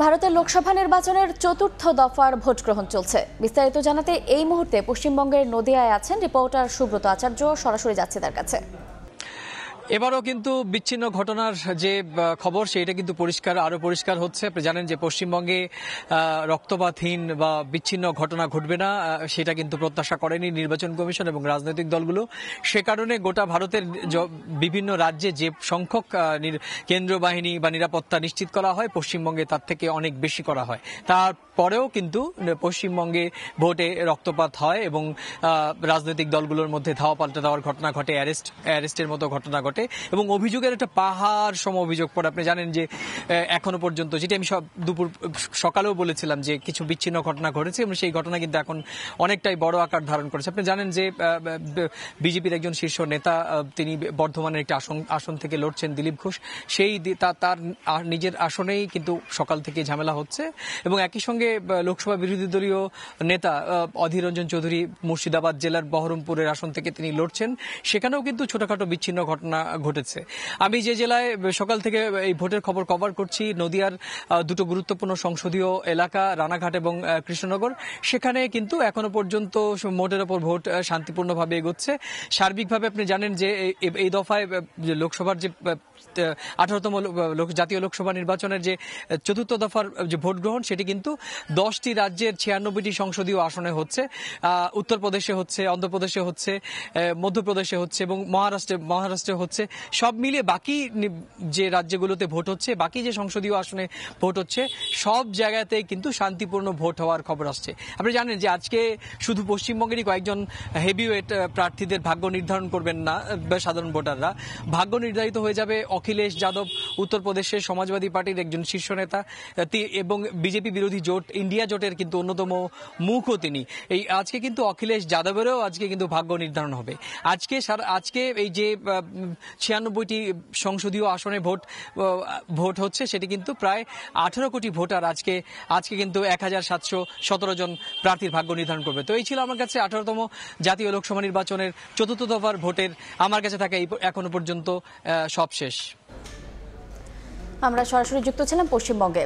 ভারতের লোকসভা নির্বাচনের চতুর্থ দফার ভোট গ্রহণ চলছে। বিস্তারিত জানাতে এই মুহূর্তে পশ্চিমবঙ্গের নদিয়ায় আছেন রিপোর্টার সুব্রত আচার্য। সরাসরি যাচ্ছে তার কাছে। এবারও কিন্তু বিচ্ছিন্ন ঘটনার যে খবর সেটা কিন্তু আরো পরিষ্কার হচ্ছে। আপনি জানেন যে পশ্চিমবঙ্গে রক্তপাতহীন বা বিচ্ছিন্ন ঘটনা ঘটবে না, সেটা কিন্তু প্রত্যাশা করেনি নির্বাচন কমিশন এবং রাজনৈতিক দলগুলো। সে কারণে গোটা ভারতের বিভিন্ন রাজ্যে যে সংখ্যক কেন্দ্রীয় বাহিনী বা নিরাপত্তা নিশ্চিত করা হয়, পশ্চিমবঙ্গে তার থেকে অনেক বেশি করা হয়। তারপরেও কিন্তু পশ্চিমবঙ্গে ভোটে রক্তপাত হয় এবং রাজনৈতিক দলগুলোর মধ্যে ধাওয়া পাল্টা দেওয়ার ঘটনা ঘটে, অ্যারেস্টের মতো ঘটনা ঘটে এবং অভিযোগের একটা পাহাড় সম অভিযোগ পড়ে। আপনি জানেন যে এখনো পর্যন্ত, যেটি আমি সকালেও বলেছিলাম, যে কিছু বিচ্ছিন্ন ঘটনা ঘটেছে এবং সেই ঘটনা কিন্তু এখন অনেকটাই বড় আকার ধারণ করেছে। আপনি জানেন যে বিজেপির একজন শীর্ষ নেতা, তিনি বর্ধমানের একটি আসন থেকে লড়ছেন, দিলীপ ঘোষ। তার নিজের আসনেই কিন্তু সকাল থেকে ঝামেলা হচ্ছে এবং একই সঙ্গে লোকসভা বিরোধী দলীয় নেতা অধীর রঞ্জন চৌধুরী মুর্শিদাবাদ জেলার বহরমপুরের আসন থেকে তিনি লড়ছেন। সেখানেও কিন্তু ছোটখাটো বিচ্ছিন্ন ঘটনা ঘটেছে। আমি যে জেলায় সকাল থেকে এই ভোটের খবর কভার করছি, নদিয়ার দুটো গুরুত্বপূর্ণ সংসদীয় এলাকা রানাঘাট এবং কৃষ্ণনগর, সেখানে কিন্তু এখনো পর্যন্ত মোটের ওপর ভোট শান্তিপূর্ণভাবে এগোচ্ছে। সার্বিকভাবে আপনি জানেন যে এই দফায় লোকসভার যে 18তম জাতীয় লোকসভা নির্বাচনের যে চতুর্থ দফার যে ভোট গ্রহণ, সেটি কিন্তু 10টি রাজ্যের 96টি সংসদীয় আসনে হচ্ছে। উত্তরপ্রদেশে হচ্ছে, অন্ধ্রপ্রদেশে হচ্ছে, মধ্যপ্রদেশে হচ্ছে এবং মহারাষ্ট্রে হচ্ছে। সব মিলিয়ে বাকি যে রাজ্যগুলোতে ভোট হচ্ছে, বাকি যে সংসদীয় আসনে ভোট হচ্ছে, সব জায়গাতেই কিন্তু শান্তিপূর্ণ ভোট হওয়ার খবর আসছে। আপনি জানেন যে আজকে শুধু পশ্চিমবঙ্গেরই কয়েকজন হেভিওয়েট প্রার্থীদের ভাগ্য নির্ধারণ করবেন না সাধারণ ভোটাররা। ভাগ্য নির্ধারিত হয়ে যাবে অখিলেশ যাদব, উত্তরপ্রদেশের সমাজবাদী পার্টির একজন শীর্ষ নেতা এবং বিজেপি বিরোধী জোট ইন্ডিয়া জোটের কিন্তু অন্যতম মুখও তিনি। আজকে কিন্তু অখিলেশ যাদবেরও আজকে কিন্তু ভাগ্য নির্ধারণ হবে। আজকে এই যে 96টি সংসদীয় আসনে ভোট হচ্ছে, সেটি কিন্তু প্রায় 18 কোটি ভোটার আজকে কিন্তু 1717 জন প্রার্থীর ভাগ্য নির্ধারণ করবে। তো এই ছিল আমার কাছে 18তম জাতীয় লোকসভা নির্বাচনের চতুর্থ দফার ভোটের আমার কাছে থাকা এখনো পর্যন্ত সব শেষ। আমরা সরাসরি যুক্ত ছিলাম পশ্চিমবঙ্গে।